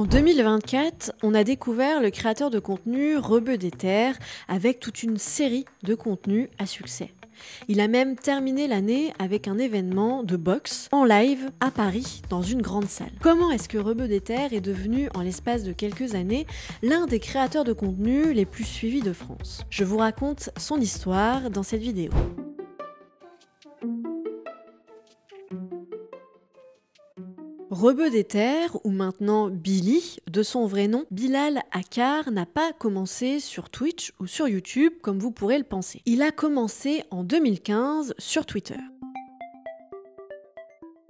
En 2024, on a découvert le créateur de contenu Rebeu des Terres avec toute une série de contenus à succès. Il a même terminé l'année avec un événement de boxe en live à Paris dans une grande salle. Comment est-ce que Rebeu des Terres est devenu en l'espace de quelques années l'un des créateurs de contenu les plus suivis de France? Je vous raconte son histoire dans cette vidéo. Rebeu des Terres, ou maintenant Billy, de son vrai nom, Bilal Akkar, n'a pas commencé sur Twitch ou sur YouTube comme vous pourrez le penser. Il a commencé en 2015 sur Twitter.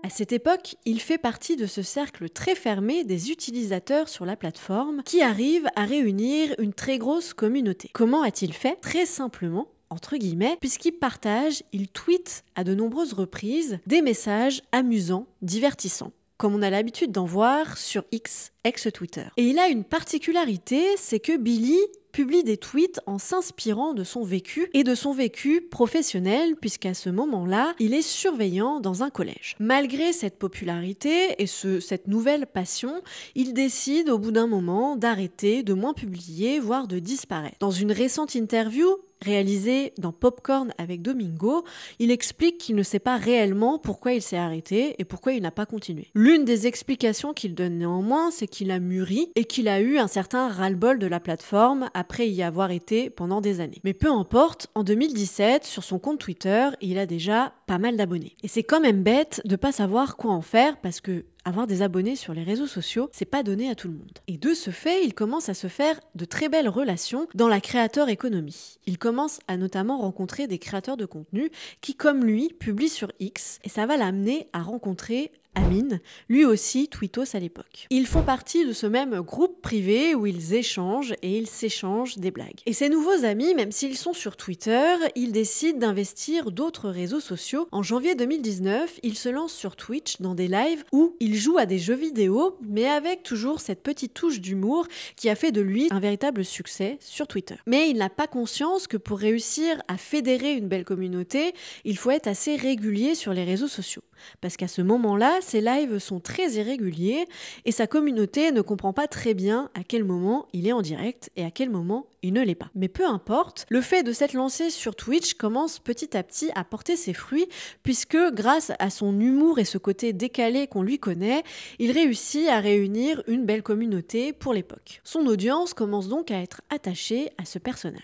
À cette époque, il fait partie de ce cercle très fermé des utilisateurs sur la plateforme qui arrive à réunir une très grosse communauté. Comment a-t-il fait? Très simplement, entre guillemets, puisqu'il partage, il tweet à de nombreuses reprises des messages amusants, divertissants, comme on a l'habitude d'en voir sur X, ex-Twitter. Et il a une particularité, c'est que Billy publie des tweets en s'inspirant de son vécu et de son vécu professionnel, puisqu'à ce moment-là, il est surveillant dans un collège. Malgré cette popularité et cette nouvelle passion, il décide au bout d'un moment d'arrêter, de moins publier, voire de disparaître. Dans une récente interview, réalisé dans Popcorn avec Domingo, il explique qu'il ne sait pas réellement pourquoi il s'est arrêté et pourquoi il n'a pas continué. L'une des explications qu'il donne néanmoins, c'est qu'il a mûri et qu'il a eu un certain ras-le-bol de la plateforme après y avoir été pendant des années. Mais peu importe, en 2017, sur son compte Twitter, il a déjà pas mal d'abonnés. Et c'est quand même bête de pas savoir quoi en faire parce que avoir des abonnés sur les réseaux sociaux, c'est pas donné à tout le monde. Et de ce fait, il commence à se faire de très belles relations dans la créateur économie. Il commence à notamment rencontrer des créateurs de contenu qui, comme lui, publient sur X, et ça va l'amener à rencontrer Amine, lui aussi tweetos à l'époque. Ils font partie de ce même groupe privé où ils échangent et ils s'échangent des blagues. Et ces nouveaux amis, même s'ils sont sur Twitter, ils décident d'investir d'autres réseaux sociaux. En janvier 2019, ils se lancent sur Twitch dans des lives où ils jouent à des jeux vidéo, mais avec toujours cette petite touche d'humour qui a fait de lui un véritable succès sur Twitter. Mais il n'a pas conscience que pour réussir à fédérer une belle communauté, il faut être assez régulier sur les réseaux sociaux. Parce qu'à ce moment-là, ses lives sont très irréguliers et sa communauté ne comprend pas très bien à quel moment il est en direct et à quel moment il ne l'est pas. Mais peu importe, le fait de s'être lancé sur Twitch commence petit à petit à porter ses fruits puisque grâce à son humour et ce côté décalé qu'on lui connaît, il réussit à réunir une belle communauté pour l'époque. Son audience commence donc à être attachée à ce personnage.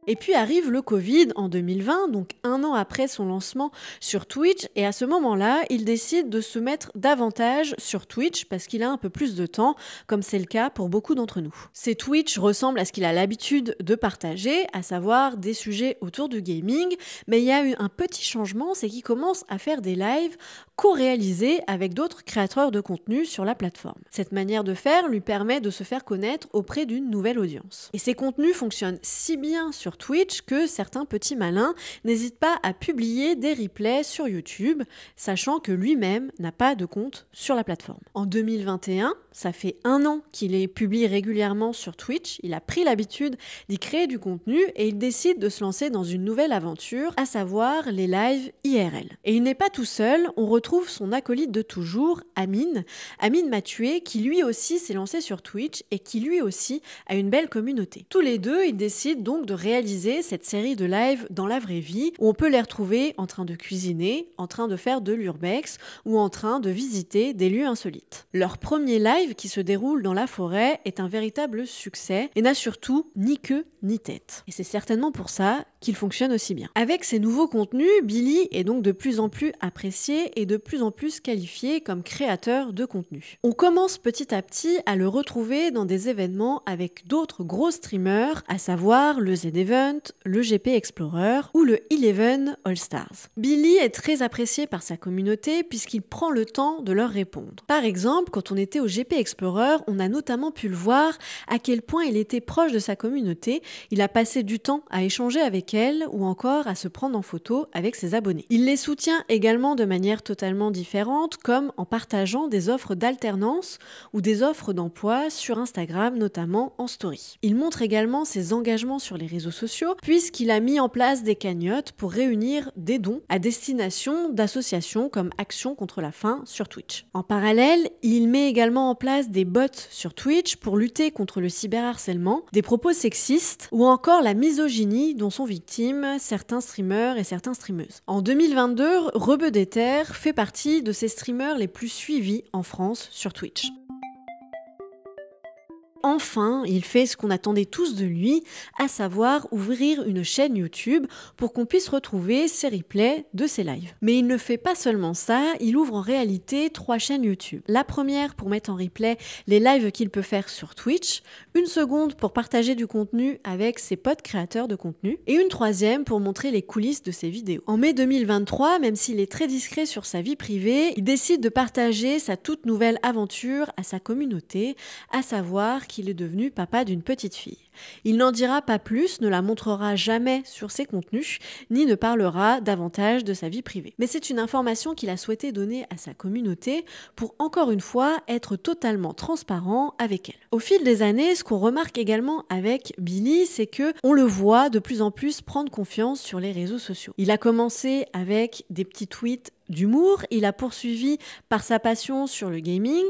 Et puis arrive le Covid en 2020, donc un an après son lancement sur Twitch, et à ce moment-là, il décide de se mettre davantage sur Twitch parce qu'il a un peu plus de temps, comme c'est le cas pour beaucoup d'entre nous. Ses Twitch ressemblent à ce qu'il a l'habitude de partager, à savoir des sujets autour du gaming, mais il y a eu un petit changement, c'est qu'il commence à faire des lives co-réalisés avec d'autres créateurs de contenu sur la plateforme. Cette manière de faire lui permet de se faire connaître auprès d'une nouvelle audience. Et ces contenus fonctionnent si bien sur Twitch que certains petits malins n'hésitent pas à publier des replays sur YouTube, sachant que lui-même n'a pas de compte sur la plateforme. En 2021, ça fait un an qu'il publie régulièrement sur Twitch, il a pris l'habitude d'y créer du contenu et il décide de se lancer dans une nouvelle aventure, à savoir les lives IRL. Et il n'est pas tout seul, on retrouve son acolyte de toujours, Amine Mathieu, qui lui aussi s'est lancé sur Twitch et qui lui aussi a une belle communauté. Tous les deux, ils décident donc de réaliser cette série de lives dans la vraie vie où on peut les retrouver en train de cuisiner, en train de faire de l'urbex ou en train de visiter des lieux insolites. Leur premier live qui se déroule dans la forêt est un véritable succès et n'a surtout ni queue ni tête. Et c'est certainement pour ça qu'il fonctionne aussi bien. Avec ces nouveaux contenus, Billy est donc de plus en plus apprécié et de plus en plus qualifié comme créateur de contenu. On commence petit à petit à le retrouver dans des événements avec d'autres gros streamers, à savoir le Z-Event, le GP Explorer ou le Eleven All Stars. Billy est très apprécié par sa communauté puisqu'il prend le temps de leur répondre. Par exemple, quand on était au GP Explorer, on a notamment pu le voir à quel point il était proche de sa communauté. Il a passé du temps à échanger avec elles ou encore à se prendre en photo avec ses abonnés. Il les soutient également de manière totalement différente, comme en partageant des offres d'alternance ou des offres d'emploi sur Instagram, notamment en story. Il montre également ses engagements sur les réseaux sociaux puisqu'il a mis en place des cagnottes pour réunir des dons à destination d'associations comme Action contre la faim sur Twitch. En parallèle, il met également en place des bots sur Twitch pour lutter contre le cyberharcèlement, des propos sexistes ou encore la misogynie dont sont victimes certains streamers et certaines streameuses. En 2022, Rebeu-Déter fait partie de ces streamers les plus suivis en France sur Twitch. Enfin, il fait ce qu'on attendait tous de lui, à savoir ouvrir une chaîne YouTube pour qu'on puisse retrouver ses replays de ses lives. Mais il ne fait pas seulement ça, il ouvre en réalité 3 chaînes YouTube. La première pour mettre en replay les lives qu'il peut faire sur Twitch, une seconde pour partager du contenu avec ses potes créateurs de contenu, et une troisième pour montrer les coulisses de ses vidéos. En mai 2023, même s'il est très discret sur sa vie privée, il décide de partager sa toute nouvelle aventure à sa communauté, à savoir qu'il est devenu papa d'une petite fille. Il n'en dira pas plus, ne la montrera jamais sur ses contenus, ni ne parlera davantage de sa vie privée. Mais c'est une information qu'il a souhaité donner à sa communauté pour, encore une fois, être totalement transparent avec elle. Au fil des années, ce qu'on remarque également avec Billy, c'est que on le voit de plus en plus prendre confiance sur les réseaux sociaux. Il a commencé avec des petits tweets d'humour, il a poursuivi par sa passion sur le gaming.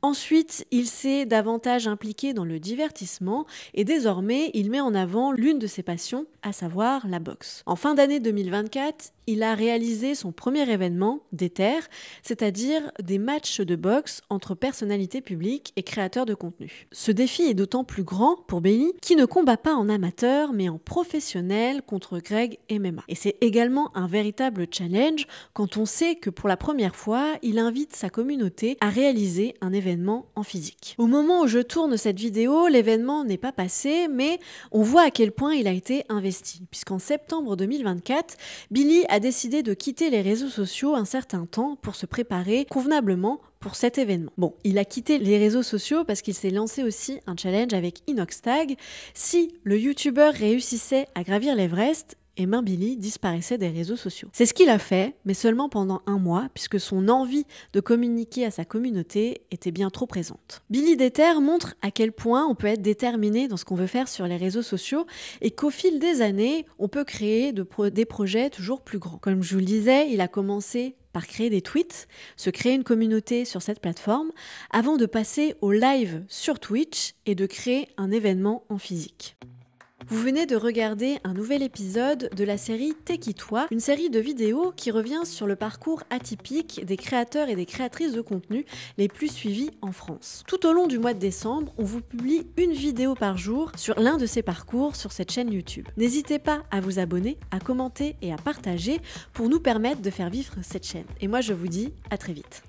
Ensuite, il s'est davantage impliqué dans le divertissement et désormais, il met en avant l'une de ses passions, à savoir la boxe. En fin d'année 2024, il a réalisé son premier événement, Déter, c'est-à-dire des matchs de boxe entre personnalités publiques et créateurs de contenu. Ce défi est d'autant plus grand pour Billy, qui ne combat pas en amateur mais en professionnel contre Greg MMA. Et c'est également un véritable challenge quand on sait que pour la première fois, il invite sa communauté à réaliser un événement en physique. Au moment où je tourne cette vidéo, l'événement n'est pas passé, mais on voit à quel point il a été investi, puisqu'en septembre 2024, Billy a décidé de quitter les réseaux sociaux un certain temps pour se préparer convenablement pour cet événement. Bon, il a quitté les réseaux sociaux parce qu'il s'est lancé aussi un challenge avec Inoxtag. Si le youtubeur réussissait à gravir l'Everest, et Billy disparaissait des réseaux sociaux. C'est ce qu'il a fait, mais seulement pendant 1 mois, puisque son envie de communiquer à sa communauté était bien trop présente. Billy Déter montre à quel point on peut être déterminé dans ce qu'on veut faire sur les réseaux sociaux et qu'au fil des années, on peut créer des projets toujours plus grands. Comme je vous le disais, il a commencé par créer des tweets, se créer une communauté sur cette plateforme, avant de passer au live sur Twitch et de créer un événement en physique. Vous venez de regarder un nouvel épisode de la série Tekitoi, une série de vidéos qui revient sur le parcours atypique des créateurs et des créatrices de contenu les plus suivis en France. Tout au long du mois de décembre, on vous publie une vidéo par jour sur l'un de ces parcours sur cette chaîne YouTube. N'hésitez pas à vous abonner, à commenter et à partager pour nous permettre de faire vivre cette chaîne. Et moi je vous dis à très vite.